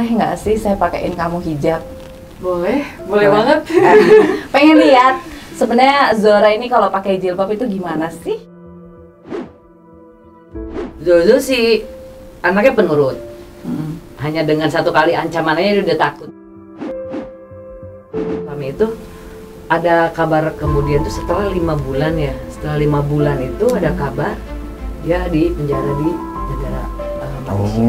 boleh nggak sih saya pakein kamu hijab? Boleh banget. Pengen lihat sebenarnya Zora ini kalau pakai jilbab itu gimana sih? Zozo sih anaknya penurut. Hanya dengan satu kali ancaman aja dia udah takut. Kami itu ada kabar kemudian tuh setelah 5 bulan ya. Setelah 5 bulan itu ada kabar dia di penjara di negara Malaysia.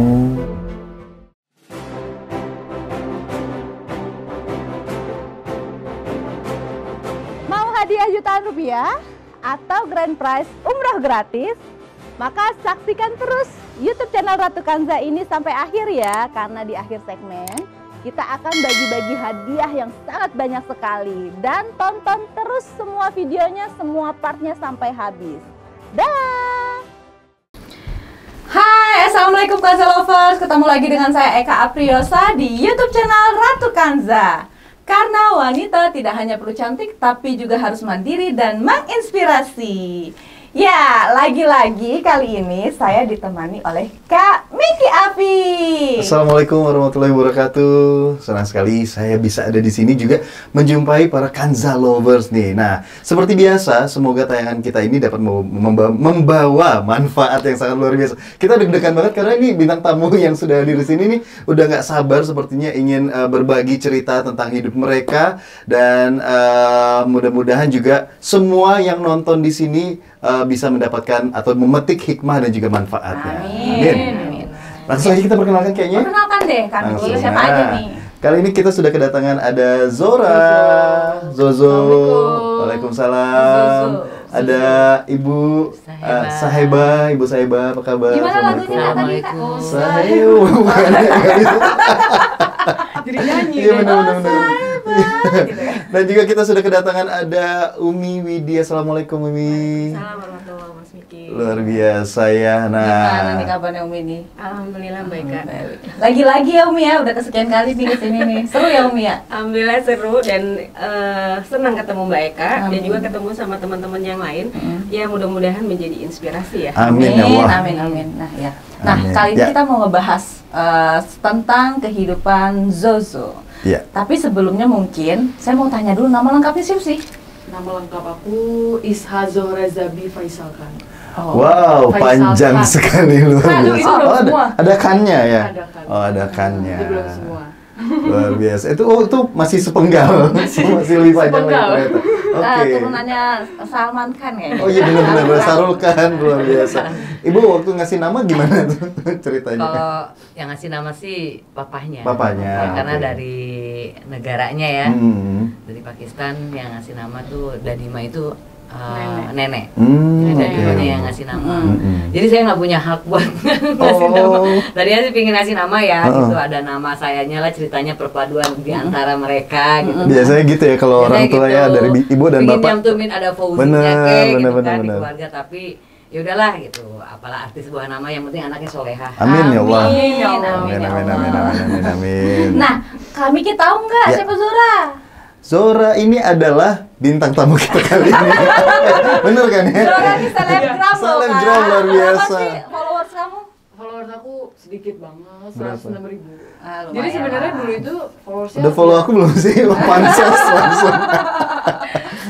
Mau hadiah jutaan rupiah atau grand prize umroh gratis? Maka saksikan terus YouTube channel Ratu Kanza ini sampai akhir ya, karena di akhir segmen kita akan bagi-bagi hadiah yang sangat banyak sekali. Dan tonton terus semua videonya, semua partnya sampai habis. Dah! Hai, Assalamualaikum Kanza Lovers. Ketemu lagi dengan saya Eka Apriosa di YouTube channel Ratu Kanza. Karena wanita tidak hanya perlu cantik, tapi juga harus mandiri dan menginspirasi. Ya, lagi-lagi kali ini saya ditemani oleh Kak Miki Afi. Assalamualaikum warahmatullahi wabarakatuh. Senang sekali saya bisa ada di sini juga menjumpai para Kanza lovers nih. Nah, seperti biasa, semoga tayangan kita ini dapat membawa manfaat yang sangat luar biasa. Kita deg-degan banget karena ini bintang tamu yang sudah hadir di sini nih udah nggak sabar sepertinya ingin berbagi cerita tentang hidup mereka, dan mudah-mudahan juga semua yang nonton di sini bisa mendapatkan atau memetik hikmah dan juga manfaatnya. Amin. Langsung aja kita perkenalkan kayaknya. Perkenalkan deh Kak Miki, siapa aja nih? Kali ini kita sudah kedatangan ada Zora, Zozo, Waalaikumsalam. Zozo. Ada Ibu Saheba, Ibu Saheba, apa kabar? Gimana lagunya tadi Kak? Assalamualaikum. Sahew. Jadi nyanyi. Iya benar. Gitu ya. Dan juga kita sudah kedatangan ada Umi Widya. Assalamualaikum Umi. Salam warahmatullahi Mas Miki. Luar biasa ya. Gimana nih Nah, kabarnya Umi nih? Alhamdulillah baik Kak. Lagi-lagi ya Umi ya, udah kesekian kali nih kesini nih. Seru ya Umi ya? Alhamdulillah seru dan senang ketemu Mbak Eka dan Amin. juga ketemu sama teman-teman yang lain. Ya mudah-mudahan menjadi inspirasi ya. amin ya Allah. Amin. Nah ya. Nah Amin. kali ini Ya. kita mau ngebahas tentang kehidupan Zozo. Iya. Tapi sebelumnya mungkin saya mau tanya dulu nama lengkapnya siapa sih? Nama lengkap aku Isha Zohra Zabi Faisal Khan. Wow, Faisal panjang Khan. sekali luar Nah, biasa. itu belum semua. Ada kannya ya? Ada kan. Oh, ada kannya. Itu belum semua. Luar biasa. Itu masih sepenggal. masih lebih panjang lagi Sepenggal. ternyata. Oke. Turunannya Salman Khan ya? Oh iya benar-benar Sarul Khan, luar biasa. Ibu waktu ngasih nama gimana tuh ceritanya? Kalau yang ngasih nama sih papahnya. Papahnya, Karena oke. dari negaranya ya. Dari Pakistan yang ngasih nama tuh Dadima itu nenek. Jadi Dadimanya yang ngasih nama. Jadi saya nggak punya hak buat ngasih nama. Tadinya sih pengen ngasih nama ya, gitu ada nama sayanya lah, ceritanya perpaduan di antara mereka gitu. Biasanya gitu ya kalau orang tua ya, dari ibu dan Pengen bapak. nyantumin ada Fauzinya Bener, kayak gitu bener, kan di bener. keluarga, tapi ya udahlah gitu. Apalah arti sebuah nama, yang penting anaknya solehah. Amin ya Allah. Amin ya Allah. Amin, amin, amin, amin, amin, amin. Nah, kami kita tahu nggak Ya. siapa Zora? Zora ini adalah bintang tamu kita kali ini. Bener kan ya? Zora ini selebgram loh Selebgram Kak. luar biasa. Berapa sih followers kamu? Followers aku sedikit banget, Berapa? 106.000. Lumayan Jadi sebenarnya lah. dulu itu followersnya Udah follow aku belum sih? Pansos langsung.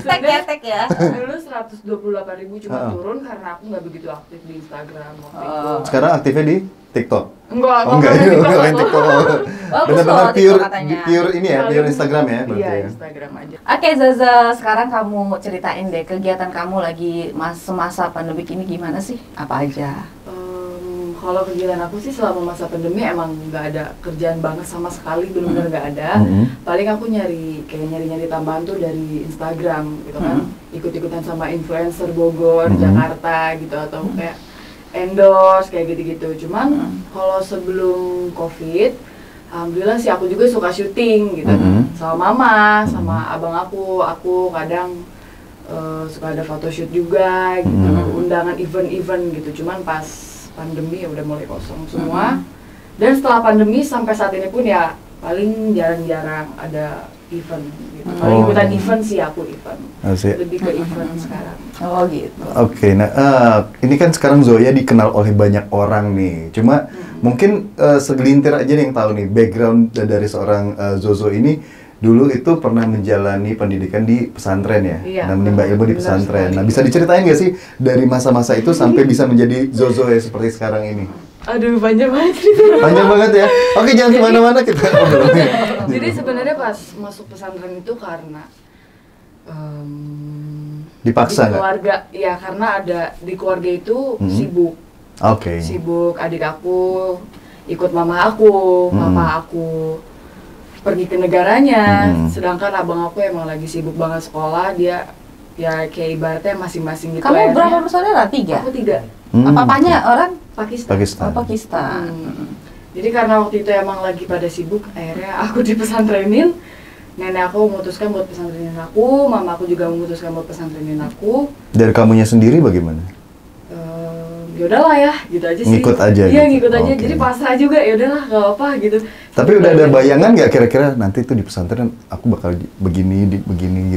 Tag ya, tag ya. dulu 128.000 cuma Heeh. turun karena aku nggak begitu aktif di Instagram waktu itu. Oh. Sekarang aktifnya di TikTok. Enggak, Oh, enggak, main TikTok main aku. TikTok. Bagus Benar-benar loh pure, TikTok katanya. pure ini ya, pure Instagram ya, Iya, berarti ya. Instagram aja. Oke Zaza, sekarang kamu ceritain deh kegiatan kamu lagi semasa pandemi ini gimana sih? Apa aja? Kalau kegiatan aku sih selama masa pandemi emang nggak ada kerjaan banget sama sekali, benar-benar nggak ada. Paling aku nyari tambahan tuh dari Instagram gitu kan, ikut-ikutan sama influencer Bogor, Jakarta gitu, atau kayak endorse kayak gitu-gitu. Cuman kalau sebelum COVID, alhamdulillah sih aku juga suka syuting gitu, sama mama, sama abang aku kadang suka ada photoshoot juga gitu, undangan event-event gitu. Cuman pas pandemi ya udah mulai kosong semua. Dan setelah pandemi sampai saat ini pun ya paling jarang-jarang ada event gitu. Paling ikutan event sih aku event. Asik. Lebih ke event sekarang. Oh gitu. Oke, nah ini kan sekarang Zoya dikenal oleh banyak orang nih. Cuma Mungkin segelintir aja nih yang tahu nih background dari seorang Zozo ini dulu itu pernah menjalani pendidikan di pesantren ya, Iya, menimba ilmu di pesantren. sekali. Nah, bisa diceritain nggak sih dari masa-masa itu sampai bisa menjadi Zozo ya seperti sekarang ini? Aduh, panjang banget cerita. Panjang banget ya. Oke, jangan kemana-mana kita ngobrolnya. Jadi sebenarnya pas masuk pesantren itu karena Dipaksa di nggak? keluarga, ya karena ada di keluarga itu sibuk. Oke. Sibuk, adik aku ikut mama aku, papa aku pergi ke negaranya, sedangkan abang aku emang lagi sibuk banget sekolah, dia ya kayak ibaratnya masing-masing gitu. Kamu akhirnya. berapa bersaudara? 3? Aku 3. Apa-apanya orang Pakistan. Pakistan. Pakistan. Jadi karena waktu itu emang lagi pada sibuk, akhirnya aku dipesantrenin. Nenek aku memutuskan buat pesantrenin aku, mama aku juga memutuskan buat pesantrenin aku. Dari kamunya sendiri bagaimana? Ya udahlah ya, gitu aja sih. Ngikut aja Iya, gitu. ngikut aja. Oke. Jadi pasrah juga, ya udahlah, gak apa gitu. Tapi udah ada bayangan nggak kira-kira nanti tuh di pesantren aku bakal begini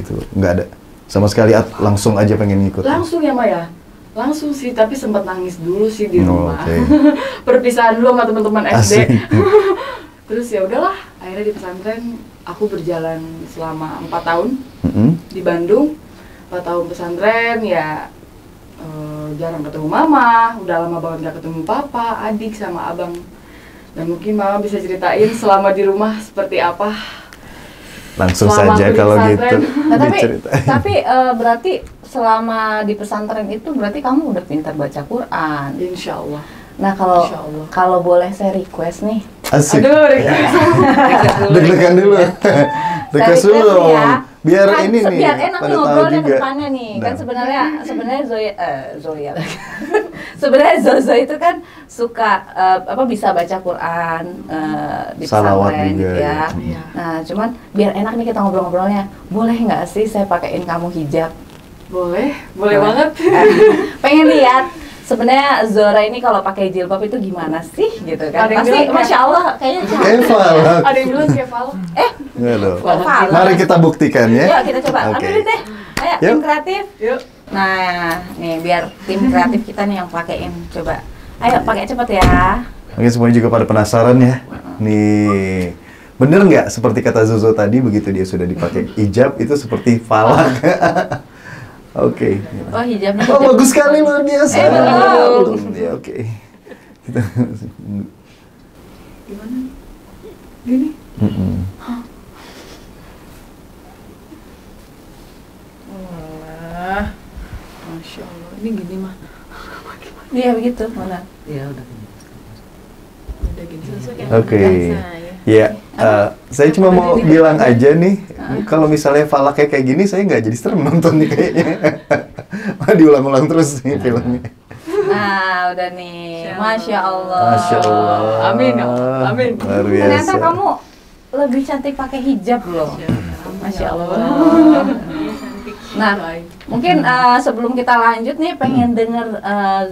gitu? Nggak ada sama sekali, langsung aja pengen ngikut. Langsung ya Maya, langsung sih. Tapi sempat nangis dulu sih di Oh, rumah. oke. Perpisahan dulu sama teman-teman SD. Asik. Terus ya udahlah, akhirnya di pesantren aku berjalan selama 4 tahun di Bandung. 4 tahun pesantren ya. Jarang ketemu mama, udah lama banget gak ketemu papa, adik sama abang. Dan mungkin mama bisa ceritain selama di rumah seperti apa. Langsung Selama saja aku di kalau gitu pesantren. Nah, diceritain. tapi berarti selama di pesantren itu berarti kamu udah pintar baca Quran. Insya Allah. Nah, Insya Allah. kalau boleh saya request nih. Asik. Aduh, Deg-degan dulu. Request Saya dulu. request ya. Biar Kan ini nih. biar enak pada nih tahu ngobrolnya ke juga. depannya nih. Kan Nah. sebenarnya Zoya sebenarnya Zozo itu kan suka bisa baca Quran di Salawat pesantren juga, gitu ya. Iya. Nah, cuman biar enak nih kita ngobrol-ngobrolnya. Boleh nggak sih saya pakein kamu hijab? Boleh banget. Pengen lihat sebenarnya Zora ini kalau pakai jilbab itu gimana sih gitu kan? Ada yang Pasti bilang masya Allah kayaknya Kayak falak. Ada yang bilang kayak Val. Nggak loh. kok falak? Mari kita buktikan ya. Yuk kita coba. Oke. Ambilin deh. Ayo Yuk. tim kreatif. Yuk. Nah, nih biar tim kreatif kita nih yang pakein. Coba. Ayo pakai cepet ya. Mungkin semuanya juga pada penasaran ya. Nih, bener nggak seperti kata Zozo tadi, begitu dia sudah dipakai hijab itu seperti falak. Oke. Oh hijabnya. Oh, bagus sekali, luar biasa. betul. Ya, oke. Kita Gimana? Gini. Walah. Masya Allah. Ini gini mah. Iya begitu mana? Ya udah. Udah gini selesai. Oke. Ya, saya cuma mau bilang aja nih, kalau misalnya falaknya kayak gini, saya nggak jadi serem nonton nih kayaknya. Wah, diulang-ulang terus nih filmnya. Nah udah nih. Masya Allah. Masya Allah. Amin, ya Allah. Amin. Luar biasa. Ternyata kamu lebih cantik pakai hijab loh. Masya Allah. Nah, mungkin sebelum kita lanjut nih pengen denger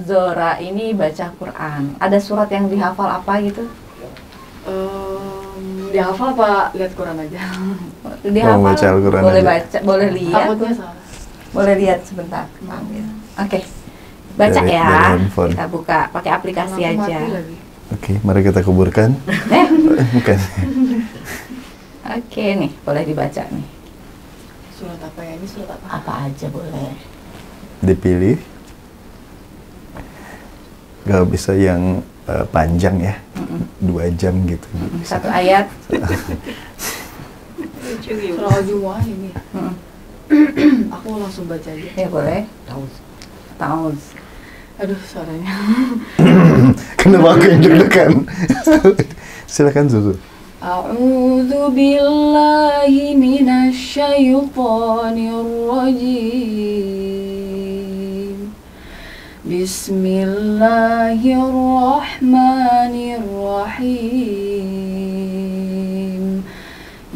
Zora ini baca Quran. Ada surat yang dihafal apa gitu? Dihafal apa lihat Quran aja? Dihafal. baca Al-Quran boleh aja. baca, boleh lihat. Takutnya salah. Boleh lihat sebentar. Ambil. Oke. Baca Dari ya. handphone. Kita buka pakai aplikasi Aku aja. mati lagi. Oke, mari kita kuburkan. Bukan. Oke nih, boleh dibaca nih. Surat apa ya? Ini surat apa? Apa aja boleh. Dipilih. Gak bisa yang panjang ya. 2 jam gitu. Satu ayat. Surah Al-Jumu'ah ini. Aku langsung baca aja. Ya boleh. Tahu. Aduh, suaranya. Kenapa aku yang deg-degan? Silakan Zuzu. A'udzu billahi minasy syaithanir rajim. Bismillahirrahmanirrahim.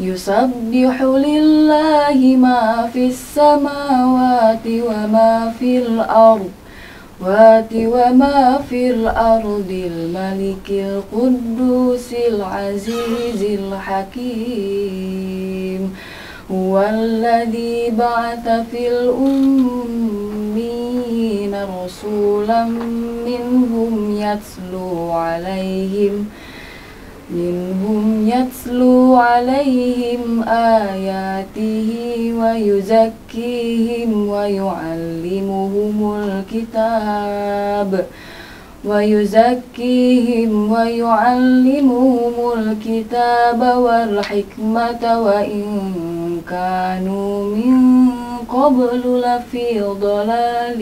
Yusabbihu lillahi ma fis samawati wa ma fil ardh وما في الأرض الملك القدوس العزيز الحكيم هو الذي بعث في الأميين 40 رسولا منهم يتلو عليهم آياته ويزكيهم ويعلمهم الكتاب والحكمة وإن كانوا من قبل لفي ضلال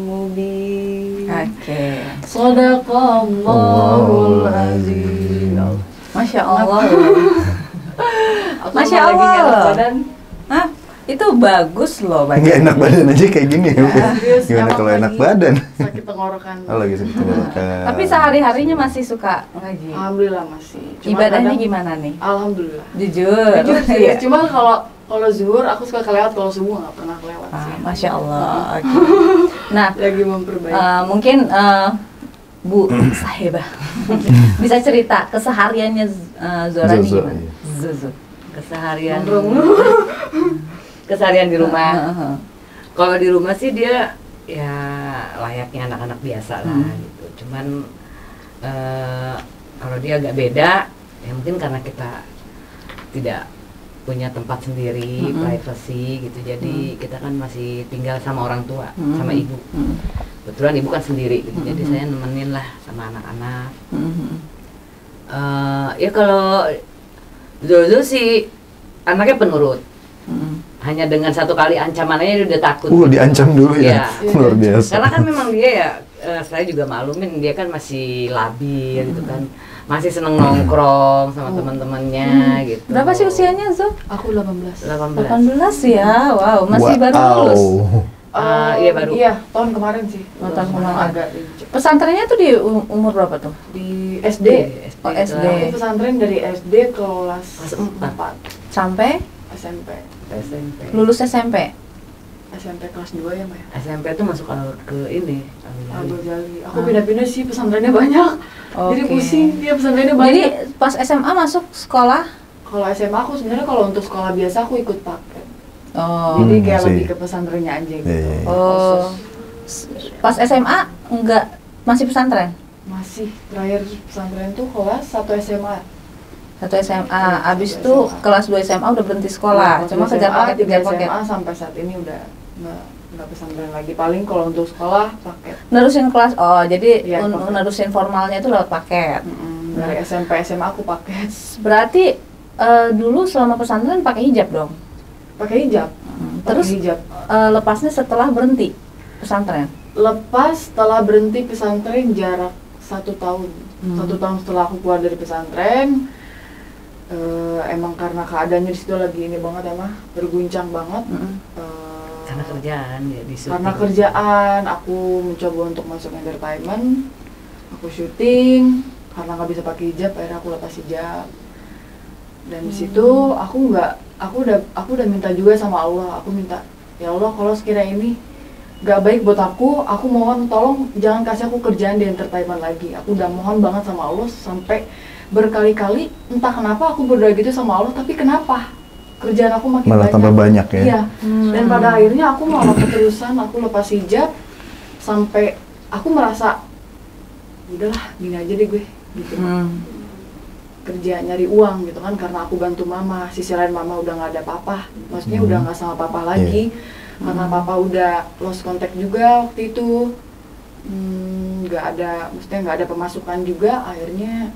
مبين. Sadaqallahul azim. Masya Allah. Masya Allah. Hah? Itu bagus loh. Nggak enak badan aja kayak gini ya. Serius, Gimana emang kalau enak lagi badan? sakit tenggorokan. Oh, lagi sakit tenggorokan. Tapi sehari-harinya masih suka ngaji. Alhamdulillah masih. Cuma Ibadahnya kadang- gimana nih? Alhamdulillah. Jujur. Jujur sih, Iya. cuma kalau zuhur aku suka kelewat, kalau subuh nggak pernah kelewat sih. Masya Allah. Oke. Nah, Lagi memperbaiki. mungkin Bu Sahibah bisa cerita kesehariannya Zora nih Zozo, gimana? iya. Zozo. Keseharian keseharian di rumah. Kalau di rumah sih dia ya layaknya anak-anak biasa lah gitu. Cuman kalau dia agak beda, ya mungkin karena kita tidak punya tempat sendiri, privacy gitu. Jadi kita kan masih tinggal sama orang tua, sama ibu. Kebetulan ibu kan sendiri gitu. Jadi saya nemenin lah sama anak-anak. Ya kalau Zozo sih anaknya penurut. Hanya dengan satu kali ancaman aja dia udah takut. Diancam dulu ya. Iya. Luar biasa. Karena kan memang dia ya, saya juga maklumin dia kan masih labil gitu kan, masih seneng nongkrong sama teman-temannya gitu. Berapa sih usianya Zo? Aku 18. 18. 18 ya, wow, masih baru lulus. Iya baru. Iya, tahun kemarin sih. Oh, tahun kemarin. Agak Pesantrennya tuh di umur berapa tuh? di SD. Oh, SD. Aku pesantren dari SD kelas Kelas 4. 4 Sampai SMP. SMP. lulus SMP. SMP kelas 2 ya, Mbak ya? SMP tuh masuk ke ini. Abdul Jali. Aku pindah-pindah sih, pesantrennya banyak. Jadi Oke. pusing, dia pesantrennya Jadi banyak. pas SMA masuk sekolah. Kalau SMA aku sebenarnya kalau untuk sekolah biasa aku ikut paket. Oh. Jadi kayak sih. lebih ke pesantrennya aja gitu. Iya, iya. Oh. Pas SMA enggak masih pesantren? Masih terakhir pesantren tuh kelas 1 SMA. Satu SMA, abis Satu itu SMA. kelas 2 SMA udah berhenti sekolah, Kelas cuma 2 kejar SMA, paket, 3 kejar paket. SMA sampai saat ini udah nggak pesantren lagi. Paling kalau untuk sekolah paket. Nerusin kelas, oh jadi Iya, paket. nerusin formalnya itu lewat paket. Dari SMP SMA aku paket. Berarti dulu selama pesantren pakai hijab dong. Pakai hijab. Terus Pakai hijab. lepasnya setelah berhenti pesantren. Lepas setelah berhenti pesantren jarak 1 tahun. 1 tahun setelah aku keluar dari pesantren, emang karena keadaannya di situ lagi ini banget emang berguncang banget. Karena kerjaan ya di syuting. Karena kerjaan, aku mencoba untuk masuk entertainment, aku syuting, karena nggak bisa pakai hijab, akhirnya aku lepas hijab. Dan di situ aku udah minta juga sama Allah, aku minta, ya Allah kalau sekiranya ini gak baik buat aku mohon tolong jangan kasih aku kerjaan di entertainment lagi. Aku udah mohon banget sama Allah sampai berkali-kali, entah kenapa aku berdoa gitu sama Allah, tapi kenapa kerjaan aku makin Malah banyak. tambah banyak ya. Iya. Dan pada akhirnya aku malah keterusan, aku lepas hijab sampai aku merasa udahlah gini aja deh gue gitu. Kerja nyari uang gitu kan, karena aku bantu mama, sisi lain mama udah nggak ada papa, maksudnya udah nggak sama papa lagi. Karena papa udah lost contact juga waktu itu, nggak ada, maksudnya nggak ada pemasukan juga. Akhirnya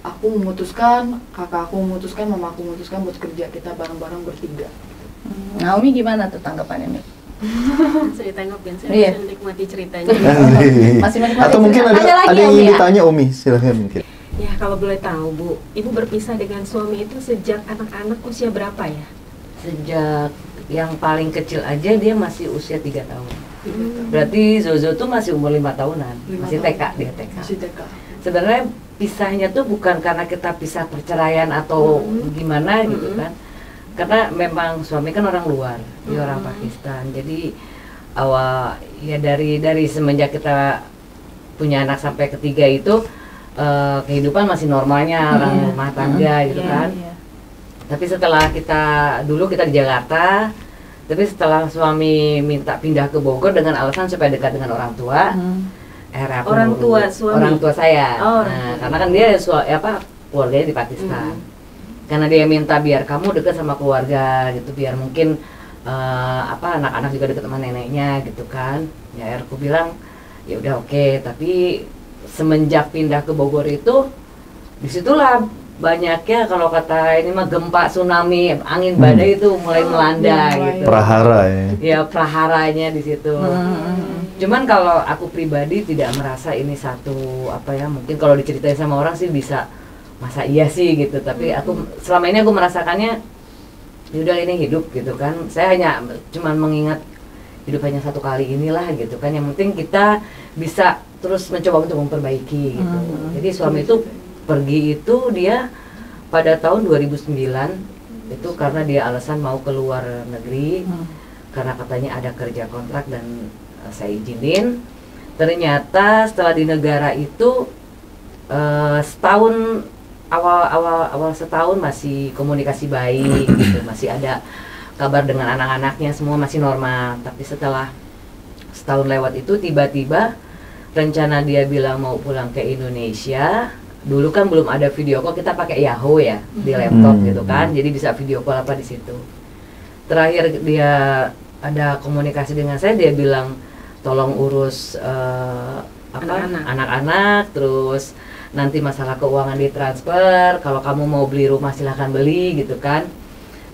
aku memutuskan, kakak aku memutuskan, mama aku memutuskan buat kerja, kita bareng-bareng bertiga. Naomi gimana tuh tanggapannya nih? Saya tanggapin, saya Iya. bisa menikmati ceritanya. Masih menikmati Atau mungkin cerita. ada lagi, yang Om, ingin ya? ditanya Umi, silahkan mungkin. Ya kalau boleh tahu Bu, Ibu berpisah dengan suami itu sejak anak-anak usia berapa ya? Sejak yang paling kecil aja dia masih usia 3 tahun. Berarti Zozo tuh masih umur 5 tahunan, 5 masih tahun. TK, dia TK. Masih TK. Sebenarnya pisahnya tuh bukan karena kita pisah perceraian atau gimana gitu kan. Karena memang suami kan orang luar, dia orang Pakistan. Jadi awal ya dari semenjak kita punya anak sampai ketiga itu kehidupan masih normalnya orang rumah tangga gitu Iya, kan. iya. Tapi setelah kita di Jakarta, Tapi setelah suami minta pindah ke Bogor dengan alasan supaya dekat dengan orang tua, akhirnya aku Orang nurut. tua suami? Orang tua saya. Oh, Karena kan dia keluarganya di Pakistan. Karena dia minta biar kamu dekat sama keluarga gitu, biar mungkin anak-anak juga dekat sama neneknya gitu kan. Ya akhirnya aku bilang ya udah oke, tapi semenjak pindah ke Bogor itu disitulah banyaknya kalau kata ini mah gempa, tsunami, angin badai itu mulai melanda gitu. Prahara ya. Ya praharanya di situ. Cuman kalau aku pribadi tidak merasa ini satu mungkin kalau diceritain sama orang sih bisa masa iya sih gitu, tapi aku selama ini aku merasakannya udah ini hidup gitu kan. Saya hanya cuman mengingat hidup hanya satu kali inilah gitu kan. Yang penting kita bisa terus mencoba untuk memperbaiki gitu. Jadi suami itu pergi itu dia pada tahun 2009 itu karena dia alasan mau keluar negeri karena katanya ada kerja kontrak dan saya izinin. Ternyata setelah di negara itu setahun awal setahun masih komunikasi baik gitu, masih ada kabar dengan anak-anaknya, semua masih normal. Tapi setelah setahun lewat itu tiba-tiba rencana dia bilang mau pulang ke Indonesia. Dulu kan belum ada video call, kita pakai Yahoo ya di laptop gitu kan, jadi bisa video call di situ. Terakhir dia ada komunikasi dengan saya, dia bilang tolong urus anak-anak, terus nanti masalah keuangan ditransfer, kalau kamu mau beli rumah silahkan beli gitu kan.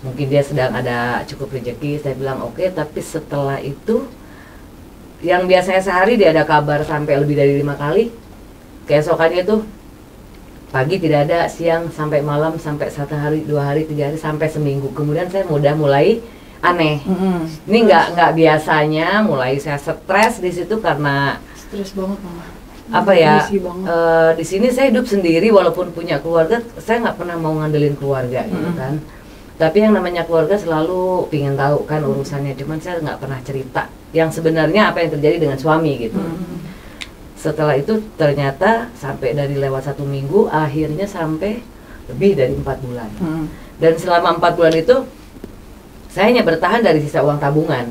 Mungkin dia sedang ada cukup rezeki. Saya bilang oke, tapi setelah itu yang biasanya sehari dia ada kabar sampai lebih dari 5 kali, keesokannya itu pagi tidak ada, siang sampai malam, sampai 1 hari, 2 hari, 3 hari, sampai seminggu. Kemudian saya udah mulai aneh. Ini nggak biasanya, mulai saya stres di situ karena Stres banget mama. Di sini saya hidup sendiri walaupun punya keluarga, saya nggak pernah mau ngandelin keluarga gitu kan. Tapi yang namanya keluarga selalu pingin tahu kan urusannya, cuman saya nggak pernah cerita yang sebenarnya apa yang terjadi dengan suami gitu. Setelah itu ternyata sampai dari lewat 1 minggu, akhirnya sampai lebih dari 4 bulan. Dan selama 4 bulan itu saya hanya bertahan dari sisa uang tabungan.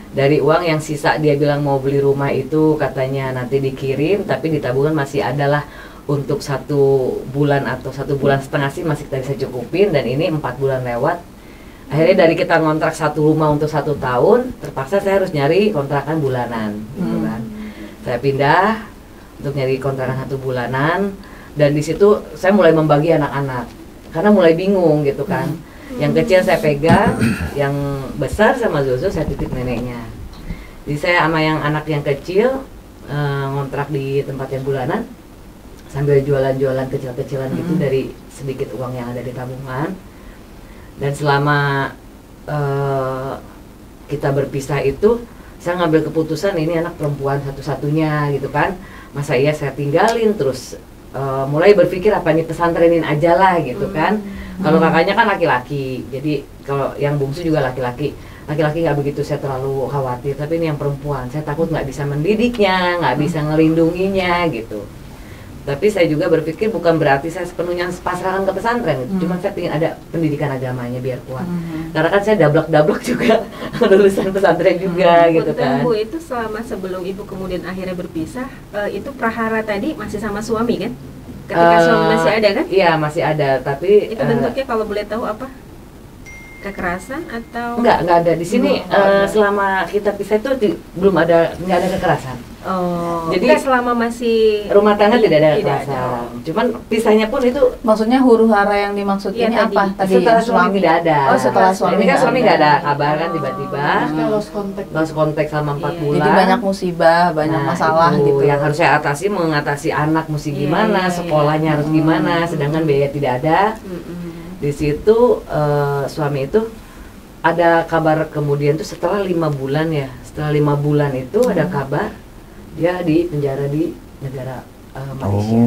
Dari uang yang sisa dia bilang mau beli rumah itu katanya nanti dikirim, tapi di tabungan masih adalah untuk 1 bulan atau 1,5 bulan sih masih kita bisa cukupin. Dan ini 4 bulan lewat. Akhirnya dari kita ngontrak 1 rumah untuk 1 tahun, terpaksa saya harus nyari kontrakan bulanan gitu kan. Saya pindah untuk nyari kontrakan 1 bulanan, dan di situ saya mulai membagi anak-anak karena mulai bingung gitu kan. Yang kecil saya pegang, yang besar sama Zozo saya titip neneknya. Jadi saya sama yang anak yang kecil ngontrak di tempat yang bulanan sambil jualan-jualan kecil-kecilan gitu dari sedikit uang yang ada di tabungan. Dan selama kita berpisah itu saya ngambil keputusan ini anak perempuan satu-satunya gitu kan, masa iya saya tinggalin. Terus mulai berpikir apa nih, pesantrenin aja lah gitu kan. Kalau kakaknya kan laki-laki, jadi kalau yang bungsu juga laki-laki nggak begitu saya terlalu khawatir. Tapi ini yang perempuan, saya takut nggak bisa mendidiknya, nggak bisa ngelindunginya gitu. Tapi saya juga berpikir bukan berarti saya sepenuhnya pasrahkan ke pesantren, cuma saya ingin ada pendidikan agamanya biar kuat. Karena kan saya dablek juga lulusan pesantren juga gitu kan. Bu, itu selama sebelum ibu kemudian akhirnya berpisah, itu prahara tadi masih sama suami kan? Ketika suami masih ada kan? Iya masih ada, tapi itu bentuknya kalau boleh tahu apa? Kekerasan atau? Enggak ada di sini. Selama kita pisah itu nggak ada kekerasan. Oh, jadi selama masih rumah tangga tidak ada kekerasan. Cuman pisahnya pun itu maksudnya huru-hara yang dimaksud ini apa tadi? Setelah suami tidak ada. Oh, setelah suami. Ini kan suami nggak ada kabar kan tiba-tiba. Lost contact selama 4 bulan. Jadi banyak musibah, banyak masalah itu gitu. Yang harus saya atasi, mengatasi anak mesti gimana, sekolahnya harus gimana, sedangkan biaya tidak ada. Di situ suami itu ada kabar kemudian tuh setelah 5 bulan ya. Setelah 5 bulan itu ada kabar dia di penjara di negara Malaysia.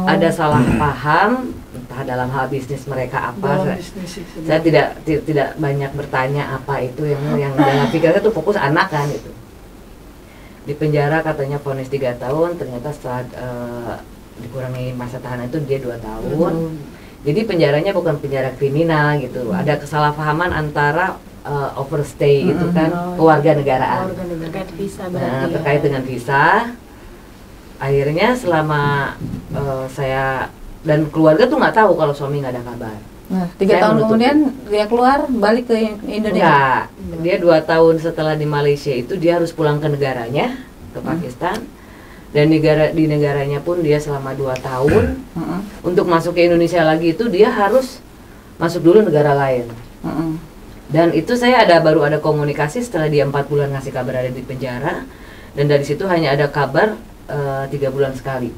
Ada salah paham entah dalam hal bisnis mereka apa. Saya tidak banyak bertanya apa itu yang dalam pikirannya tuh fokus anak kan itu. Di penjara katanya vonis 3 tahun, ternyata setelah dikurangi masa tahanan itu dia 2 tahun. Jadi penjaranya bukan penjara kriminal gitu. Ada kesalahpahaman antara overstay itu kan kewarganegaraan. Terkait visa Nah, berarti. terkait dengan visa, akhirnya selama saya dan keluarga tuh nggak tahu kalau suami nggak ada kabar. Nah, 3 Saya tahun menutupi. kemudian dia keluar balik ke Indonesia. Enggak, dia 2 tahun setelah di Malaysia itu dia harus pulang ke negaranya, ke Pakistan. Dan di negaranya pun dia selama 2 tahun. Untuk masuk ke Indonesia lagi itu dia harus masuk dulu negara lain. Dan itu saya baru ada komunikasi setelah dia 4 bulan ngasih kabar ada di penjara. Dan dari situ hanya ada kabar 3 bulan sekali.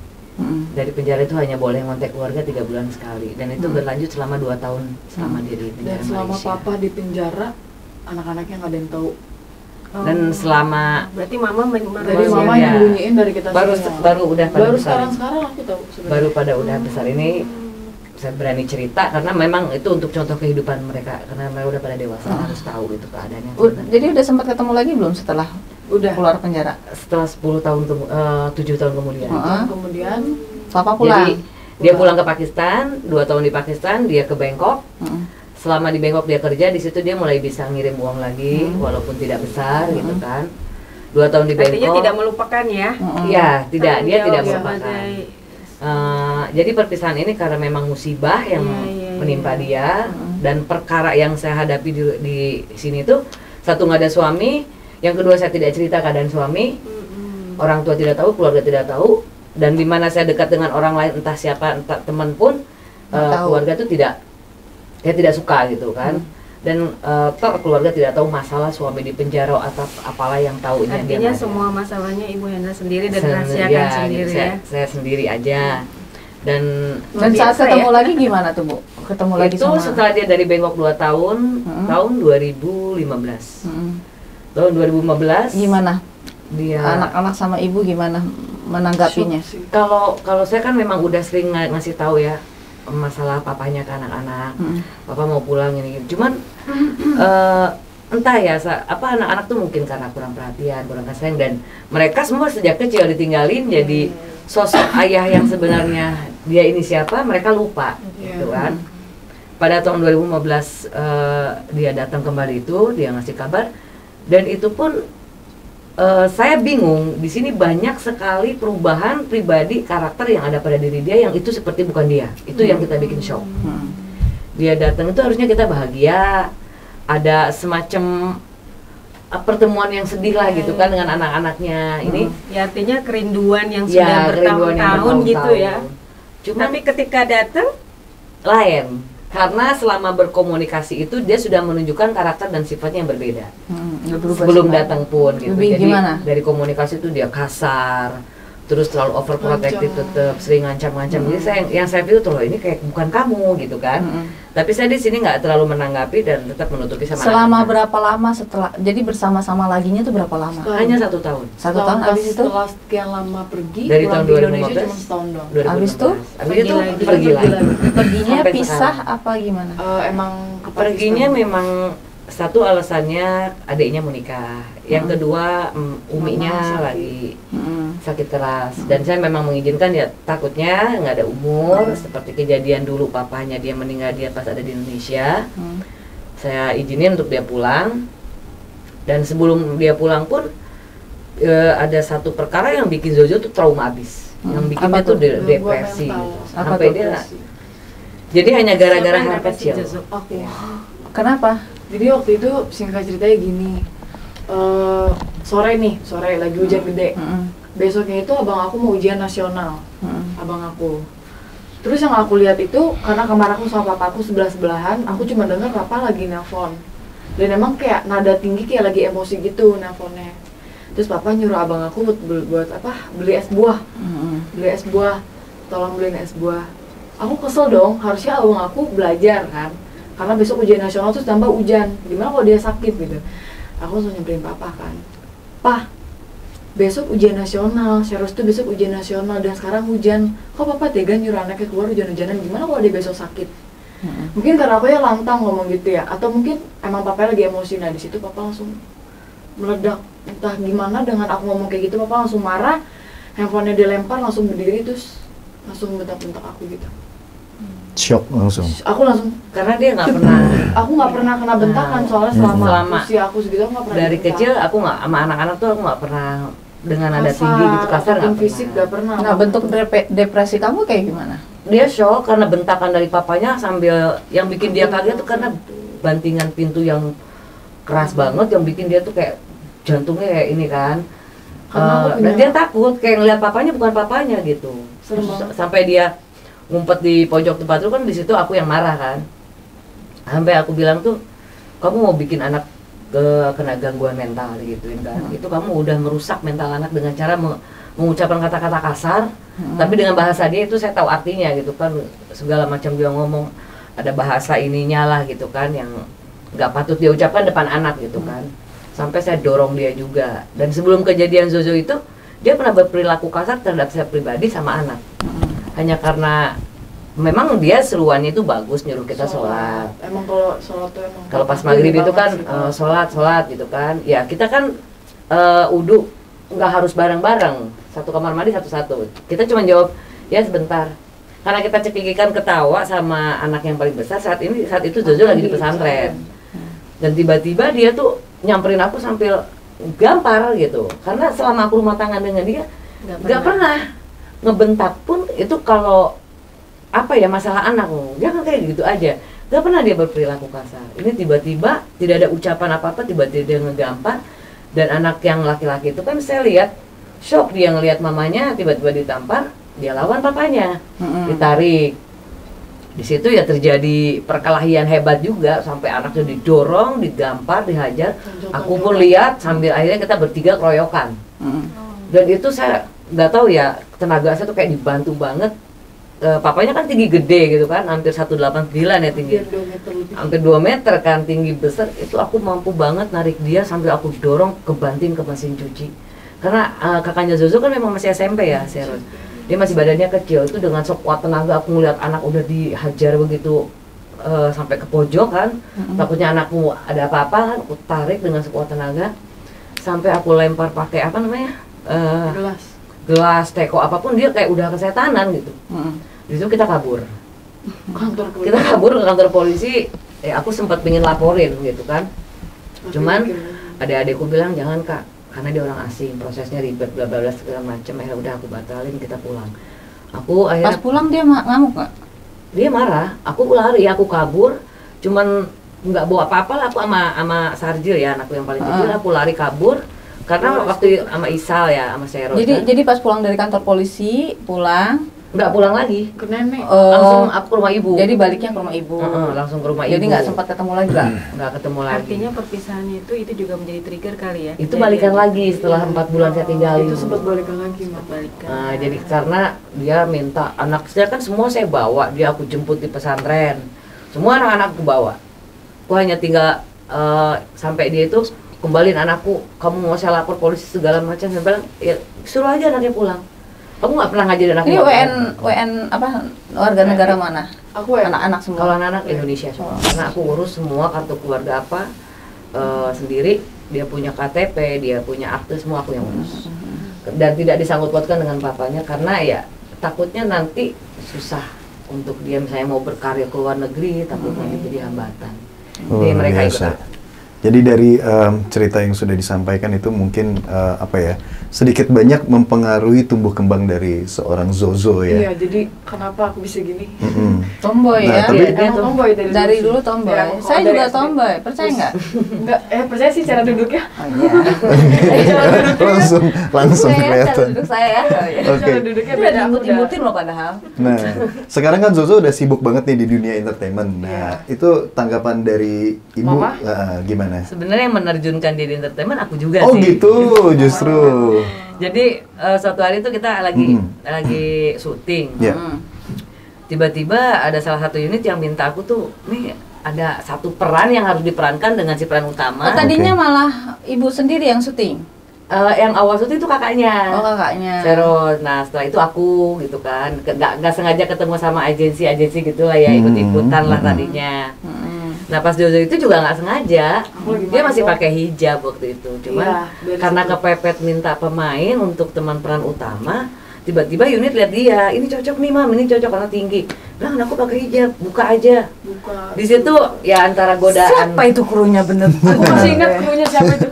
Dari penjara itu hanya boleh ngontek keluarga 3 bulan sekali. Dan itu berlanjut selama 2 tahun selama dia di penjara Dan selama Malaysia. papa di penjara, anak-anaknya nggak ada yang tahu. Dan selama berarti mama Jadi Iya, mama iya. nyembunyiin dari kita baru semua. udah pada Baru besar. sekarang aku tahu sebenarnya. Baru pada udah besar ini saya berani cerita karena memang itu untuk contoh kehidupan mereka karena mereka udah pada dewasa harus tahu itu keadaannya. Jadi udah sempat ketemu lagi belum setelah Udah. keluar penjara? Setelah 7 tahun kemudian. Kemudian Papa pulang. Jadi dia pulang ke Pakistan, 2 tahun di Pakistan, dia ke Bangkok. Selama di Bangkok dia kerja, di situ dia mulai bisa ngirim uang lagi, walaupun tidak besar gitu kan. 2 tahun di Bangkok. artinya tidak melupakan ya. Iya, dia Tanggung tidak jawab melupakan. sebagai- Jadi perpisahan ini karena memang musibah yang Iya, menimpa dia dan perkara yang saya hadapi di sini tuh, satu nggak ada suami, yang kedua saya tidak cerita keadaan suami, orang tua tidak tahu, keluarga tidak tahu, dan di mana saya dekat dengan orang lain entah siapa entah teman pun keluarga tuh tidak suka gitu kan. Dan keluarga tidak tahu masalah suami di penjara atau apalah yang tahu dia Artinya nggak ada. semua masalahnya Ibu Hendra sendiri dan Sen- rahasiakan ya, sendiri gitu, ya. saya sendiri aja. Dan Dan saat biasa ketemu ya. lagi gimana tuh, Bu? Ketemu lagi itu sama setelah dia dari Bangkok 2 tahun, tahun 2015. Tahun 2015 gimana? dia Anak-anak sama ibu gimana menanggapinya? shock sih. kalau saya kan memang udah sering ngasih tahu ya masalah papanya ke anak-anak. Papa mau pulang ini. Cuman entah ya anak-anak tuh mungkin karena kurang perhatian, kurang kasih sayang, dan mereka semua sejak kecil ditinggalin jadi sosok ayah yang sebenarnya dia ini siapa mereka lupa gitu kan. Pada tahun 2015 dia datang kembali itu, dia ngasih kabar, dan itu pun saya bingung. Di sini banyak sekali perubahan pribadi karakter yang ada pada diri dia yang itu seperti bukan dia. Itu yang kita bikin shock. Dia datang itu harusnya kita bahagia, ada semacam pertemuan yang sedih lah gitu kan dengan anak-anaknya ini. Ya artinya kerinduan yang Ya, sudah kerinduan yang bertahun-tahun gitu ya. Cuman Tapi ketika datang lain, karena selama berkomunikasi itu dia sudah menunjukkan karakter dan sifatnya yang berbeda. Sebelum datang pun gitu. Lebih Jadi gimana? dari komunikasi itu dia kasar, terus terlalu overprotective, tetap sering ngancam-ngancam. Jadi saya pikir tuh loh ini kayak bukan kamu gitu kan. Tapi saya di sini nggak terlalu menanggapi dan tetap menutupi sama Selama anak-anak. berapa lama setelah jadi bersama-sama laginya tuh berapa lama? Hanya 1 tahun. 1 tahun habis itu? Setelah sekian lama pergi, Dari pulang tahun ke Indonesia 2015. cuma setahun doang. 2016. Habis itu? Habis itu Pergi pergi lagi. Perginya Sampai pisah sekarang. apa gimana? Emang ke Perginya Pakistan. memang satu alasannya adiknya mau nikah, yang kedua uminya Mama sakit. lagi sakit keras, dan saya memang mengizinkan ya takutnya nggak ada umur seperti kejadian dulu papanya dia meninggal dia pas ada di Indonesia. Saya izinin untuk dia pulang, dan sebelum dia pulang pun ada satu perkara yang bikin Zozo tuh trauma abis, yang bikin Apa dia tuh tuh? depresi Gangguan gitu. mental. Apa Sampai tuh? dia jadi hanya gara-gara Siapa yang hal depresi, kecil. Jozo? Aku. Kenapa? Jadi waktu itu singkat ceritanya gini, sore lagi hujan gede. Besoknya itu abang aku mau ujian nasional, abang aku. Terus yang aku lihat itu karena kamar aku sama papaku sebelah-sebelahan, aku cuma dengar papa lagi nelpon. Dan emang kayak nada tinggi kayak lagi emosi gitu nelponnya. Terus papa nyuruh abang aku buat apa? Beli es buah. Beli es buah. Tolong beliin es buah. Aku kesel dong, harusnya abang aku belajar kan. Karena besok ujian nasional terus tambah hujan. Gimana kalau dia sakit gitu. Aku langsung nyamperin papa kan. Pah, besok ujian nasional, Syarus tuh besok ujian nasional dan sekarang hujan. Kok papa tega nyuruh anaknya keluar hujan-hujanan, gimana kalau dia besok sakit? Mungkin karena aku ya lantang ngomong gitu ya, atau mungkin emang papa lagi emosi. Nah di situ papa langsung meledak, entah gimana dengan aku ngomong kayak gitu, papa langsung marah, handphonenya dilempar, langsung berdiri terus langsung bentak-bentak aku gitu. Shock langsung. Aku langsung, karena dia nggak pernah. aku nggak pernah kena bentakan soalnya selama usia aku segitu aku nggak pernah. Dari dibentak. kecil aku nggak sama anak-anak tuh aku nggak pernah dengan nada Kasar, tinggi gitu kasar ataupun nggak fisik pernah. nggak pernah. Nah, bentuk depresi kamu kayak gimana? Dia shock karena bentakan dari papanya sambil yang bikin dia kaget tuh karena bantingan pintu yang keras banget yang bikin dia tuh kayak jantungnya kayak ini kan. Karena aku Dan punya- dia takut kayak ngeliat papanya bukan papanya gitu. Serem Terus banget. sampai dia ngumpet di pojok tempat itu kan di situ aku yang marah kan. Sampai aku bilang tuh kamu mau bikin anak kena gangguan mental gituin kan. Itu kamu udah merusak mental anak dengan cara mengucapkan kata-kata kasar. Tapi dengan bahasa dia itu saya tahu artinya gitu kan. Segala macam dia ngomong ada bahasa ininya lah gitu kan yang nggak patut dia ucapkan depan anak gitu kan. Sampai saya dorong dia juga. Dan sebelum kejadian Zozo itu dia pernah berperilaku kasar terhadap saya pribadi sama anak. Hanya karena memang dia seruannya itu bagus nyuruh kita sholat. Emang kalau sholat tuh emang. Kalau pas penting maghrib itu banget kan sih kalau- sholat gitu kan. Ya kita kan uduk nggak harus bareng-bareng. Satu kamar mandi satu-satu. Kita cuma jawab ya sebentar. Karena kita cekikikan ketawa sama anak yang paling besar saat itu Zozo lagi di pesantren. Dan tiba-tiba dia tuh nyamperin aku sambil gampar gitu. Karena selama aku rumah tangga dengan dia nggak pernah ngebentak pun itu kalau apa ya masalah anak dia kan kayak gitu aja. Nggak pernah dia berperilaku kasar. Ini tiba-tiba tidak ada ucapan apa-apa, tiba-tiba dia ngegampar. Dan anak yang laki-laki itu kan saya lihat shock dia ngelihat mamanya tiba-tiba ditampar, dia lawan papanya, ditarik. Di situ ya terjadi perkelahian hebat juga sampai anaknya didorong, digampar, dihajar. Aku pun lihat sambil akhirnya kita bertiga keroyokan. Dan itu saya nggak tahu ya tenaga saya tuh kayak dibantu banget. Papanya kan tinggi gede gitu kan, hampir 189 ya tinggi. Hampir 2 meter lebih. Hampir 2 meter kan tinggi besar. Itu aku mampu banget narik dia sambil aku dorong ke banting ke mesin cuci. Karena kakaknya Zozo kan memang masih SMP ya, Serot. Dia masih badannya kecil, itu dengan sekuat tenaga aku ngeliat anak udah dihajar begitu sampai ke pojok kan. Takutnya anakku ada apa-apa kan, aku tarik dengan sekuat tenaga sampai aku lempar pakai apa namanya gelas teko apapun, dia kayak udah kesetanan gitu. Di situ kita kabur. Kita kabur ke kantor polisi. Aku sempat pengen laporin gitu kan. Cuman adik-adikku bilang jangan kak, karena dia orang asing, prosesnya ribet bla bla bla segala macam. Akhirnya udah aku batalin, kita pulang. Aku akhirnya Pas pulang dia ngamuk nggak? dia marah. Aku lari, aku kabur. Cuman nggak bawa apa-apa lah aku sama Sarjil ya, anakku yang paling kecil. Aku lari kabur karena waktu sama Isal ya, sama Sero. Jadi pas pulang dari kantor polisi pulang nggak pulang lagi, Ke nenek. langsung aku ke rumah ibu. jadi baliknya ke rumah ibu. Langsung ke rumah ibu. Jadi nggak sempat ketemu lagi. nggak ketemu lagi. Artinya perpisahannya itu juga menjadi trigger kali ya. Itu balikan lagi setelah 4 bulan saya tinggalin. Itu sempat balikan lagi mak. Balikan. Nah, jadi karena dia minta anak saya kan semua saya bawa, dia aku jemput di pesantren. Semua anak-anakku bawa. Aku hanya tinggal sampai dia itu kembaliin anakku, kamu mau saya lapor polisi segala macam. Saya bilang, ya suruh aja anaknya pulang. Kamu nggak pernah ngajarin anakku. Ini WN apa warga negara mana? Aku ya. Anak-anak semua. Kalau anak-anak Indonesia semua. Karena aku urus semua kartu keluarga apa sendiri. Dia punya KTP, dia punya akte, semua aku yang urus. Dan tidak disangkut pautkan dengan papanya karena ya takutnya nanti susah untuk dia misalnya mau berkarya ke luar negeri, takut nanti jadi hambatan. Jadi Luar mereka biasa. ikut. Jadi dari cerita yang sudah disampaikan itu mungkin apa ya, sedikit banyak mempengaruhi tumbuh kembang dari seorang Zozo ya. Iya, jadi kenapa aku bisa gini? Tomboy Nah, ya. tapi- Dia emang tomboy Dari dulu tomboy. Ya, aku Saya dari juga SD. tomboy. Percaya nggak? Enggak, percaya sih cara duduknya. langsung kelihatan. Duduk saya. Oke. Cara duduknya Itu beda. udah Aku imut-imutin loh padahal. Nah, sekarang kan Zozo udah sibuk banget nih di dunia entertainment. Nah, itu tanggapan dari ibu Mama? gimana? Sebenarnya yang menerjunkan diri di entertainment aku juga Oh sih. gitu, justru. Jadi suatu hari itu kita lagi syuting. Ya. Tiba-tiba ada salah satu unit yang minta aku tuh, nih ada satu peran yang harus diperankan dengan si peran utama. Oh, tadinya Oke. malah ibu sendiri yang syuting. Yang awal syuting itu kakaknya. Oh, kakaknya. Serot. Nah setelah itu aku gitu kan, nggak sengaja ketemu sama agensi gitu lah ya, ikut-ikutan lah tadinya. Nah pas Zozo itu juga nggak sengaja, dia masih pakai hijab waktu itu. Cuman Iya, dari karena situ. kepepet minta pemain untuk teman peran utama, tiba-tiba unit lihat dia, ini cocok nih mam, ini cocok karena tinggi. bilang anakku pakai hijab, buka aja. Buka. Di situ ya antara godaan. Siapa itu krunya bener? Aku masih ingat krunya siapa itu.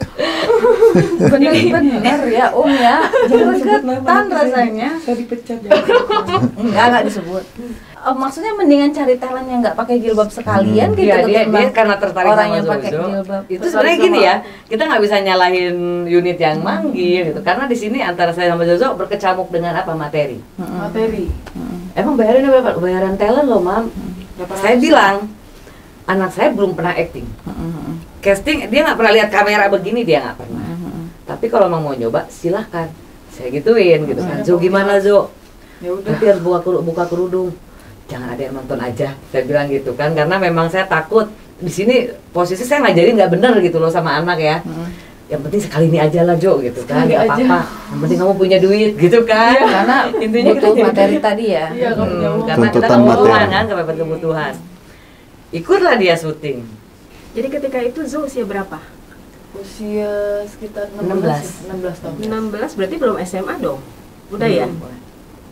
Bener-bener ya Om ya. Gregetan rasanya. Saya dipecat ya. Enggak disebut. Maksudnya mendingan cari talent yang nggak pakai jilbab sekalian gitu. Iya, dia ketimbang karena tertarik orang sama yang pakai Zozo. jilbab. Itu sebenarnya gini ya, kita nggak bisa nyalahin unit yang manggil gitu. Karena di sini antara saya sama Zozo berkecamuk dengan apa materi. Materi. Emang bayarannya berapa? Bayaran talent loh, Mam. Saya bilang, anak saya belum pernah acting. Casting, dia nggak pernah lihat kamera begini, dia nggak pernah. Tapi kalau emang mau nyoba, silahkan. Saya gituin gitu kan. Zo gimana Zo? Ya udah. Tapi harus buka kerudung. Jangan ada yang nonton aja. Saya bilang gitu kan, karena memang saya takut. Di sini posisi saya ngajarin nggak bener gitu loh sama anak ya. Yang penting sekali ini aja lah Jo gitu kan. Sekali Nggak aja. apa-apa. Yang penting kamu punya duit gitu kan. Karena Intinya butuh kita materi tadi ya. Iya, kamu jauh. karena kita Tuntutan kebutuhan materi. kan, kepepet kebutuhan. Ikutlah dia syuting. Jadi ketika itu Zo usia berapa? Usia sekitar 16 tahun. 16 berarti belum SMA dong? Udah ya?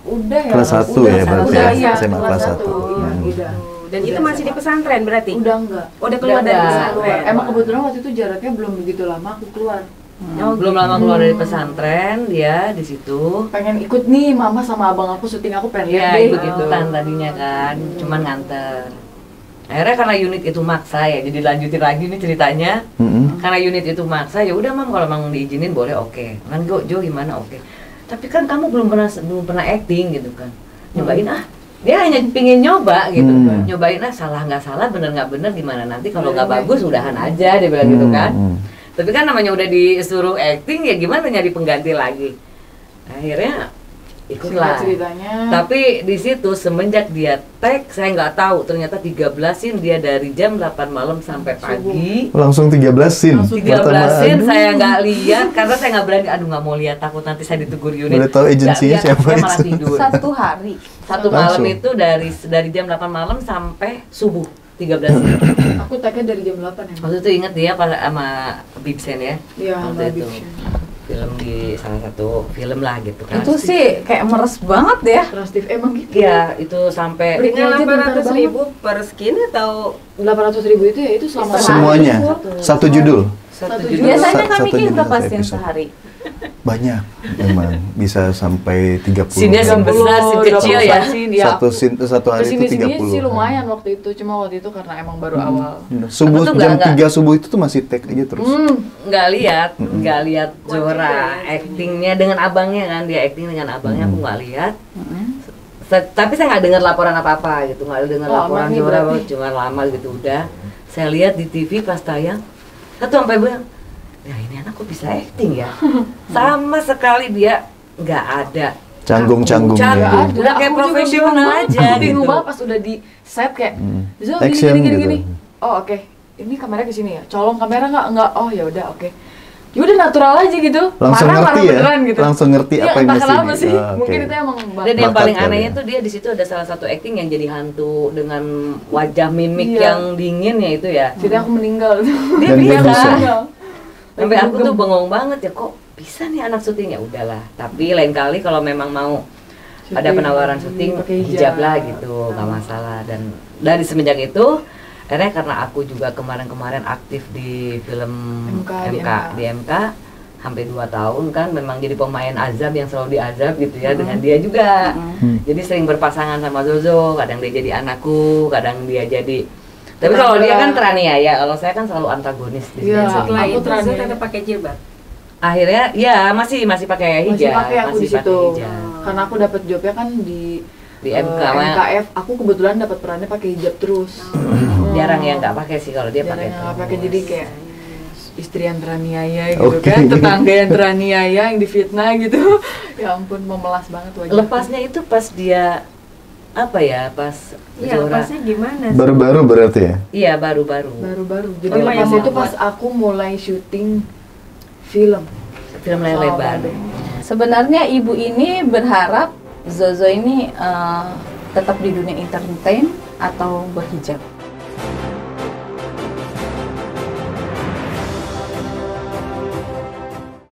Udah ya. Kelas 1 udah, ya berarti udah, ya, iya, SMA kelas 1. Iya, udah. Dan itu masih di pesantren berarti? Udah enggak. Udah keluar dari Udah pesantren? keluar. Emang kebetulan waktu itu jaraknya belum begitu lama aku keluar. Belum lama keluar dari pesantren, dia di situ. Pengen ikut nih mama sama abang aku syuting, aku pengen lihat Iya, deh. ikut-ikutan tadinya kan, cuman nganter. Akhirnya karena unit itu maksa ya, jadi lanjutin lagi nih ceritanya. Karena unit itu maksa, ya udah Mam kalau emang diizinin boleh oke. Kan Jo gimana oke. Tapi kan kamu belum pernah acting gitu kan. Nyobain ah. Dia hanya pingin nyoba gitu. Nyobain ah, salah nggak salah, bener nggak bener gimana nanti kalau nggak bagus udahan aja dia bilang gitu kan. Tapi kan namanya udah disuruh acting ya gimana nyari pengganti lagi. Akhirnya ikutlah. Singkat ceritanya. Tapi di situ semenjak dia tag saya nggak tahu ternyata 13-in dia dari jam 8 malam sampai pagi. Langsung 13 scene. 13-in saya nggak lihat karena saya nggak berani, aduh nggak mau lihat takut nanti saya ditegur unit. Boleh tahu agensinya Nggak, siapa saya malah itu? tidur. Satu hari. Satu malam Langsung. itu dari jam 8 malam sampai subuh 13. Aku tagnya dari jam 8 ya. Waktu itu inget dia sama Bibsen ya. Iya, Waktu sama itu. Bibsen. Film di salah satu film lah gitu kan. Itu sih kayak meres banget ya. Trustif emang gitu. Iya, itu sampai Dengan Aja bentar 800.000 per skin atau 800.000 itu ya itu selama Semuanya satu judul. satu Satu judul. Biasanya Satu kami judul bikin berapa satu scene episode. sehari? Banyak memang bisa sampai 30. Scene-nya scene besar, scene kecil ya. Satu scene satu hari itu Sini 30. sih lumayan waktu itu, cuma waktu itu karena emang baru awal. Subuh Aku tuh jam nggak- 3 subuh itu tuh masih take aja terus. nggak lihat Zora actingnya dengan abangnya kan, dia acting dengan abangnya aku nggak lihat. Tapi saya nggak dengar laporan apa-apa gitu, nggak dengar Lama laporan nih Zora, berarti. cuma lama gitu udah. Saya lihat di TV pas tayang, satu sampai bilang, ya ini anak kok bisa acting ya? Sama sekali dia nggak ada Canggung-canggungnya. Canggung. itu. Udah kayak Aku juga profesional bingung aja banget. Bingung gitu. banget pas udah di set kayak Zo Action gini. gitu. Oh oke. Ini kamera ke sini ya. Colong kamera nggak. Oh ya udah oke. Ya udah natural aja gitu. Langsung Marah ngerti ya? beneran gitu. Langsung ngerti Ya, apa yang entah mesti kenapa di- sih. Ah, oke. Mungkin itu emang Dan bakat. yang paling kali anehnya ya. tuh dia di situ ada salah satu acting yang jadi hantu dengan wajah mimik Iya. yang dingin ya itu ya. Jadi aku meninggal. Dia Dan dia bisa. bisa. Sampai aku tuh bengong banget ya, kok bisa nih anak syuting, ya udahlah. Tapi lain kali kalau memang mau ada Syuting, penawaran syuting, pakai hijab lah gitu, nggak masalah. Dan dari semenjak itu akhirnya karena aku juga kemarin-kemarin aktif di film di MK hampir 2 tahun kan, memang jadi pemain azab yang selalu diazab gitu ya dengan dia juga. Jadi sering berpasangan sama Zozo, kadang dia jadi anakku, kadang dia jadi. Tapi kalau dia kan teraniaya, kalau saya kan selalu antagonis di Iya. sini. setelah Aku itu terakhir. Zo tetap pakai jilbab? Akhirnya ya masih pakai Masih hijab, pakai aku di situ. pakai hijab. Karena aku dapat jobnya kan di Di MK, MKF. Aku kebetulan dapat perannya pakai hijab terus. jarang yang nggak pakai sih, kalau dia pakai. Jarang yang nggak pakai, terus. jadi kayak istri yang teraniaya gitu Oke. kan, tetangga yang teraniaya yang difitnah gitu. Ya ampun, memelas banget wajah. Lepasnya itu pas dia apa ya, pas Iya, Zora. lepasnya gimana? Zo? Baru-baru berarti ya? Iya, baru-baru. Baru-baru. Jadi Oh, lepas yang itu mau pas aku mulai syuting film. Film layar Oh, lebar. aduh. Sebenarnya ibu ini berharap Zozo ini tetap di dunia entertain atau berhijab.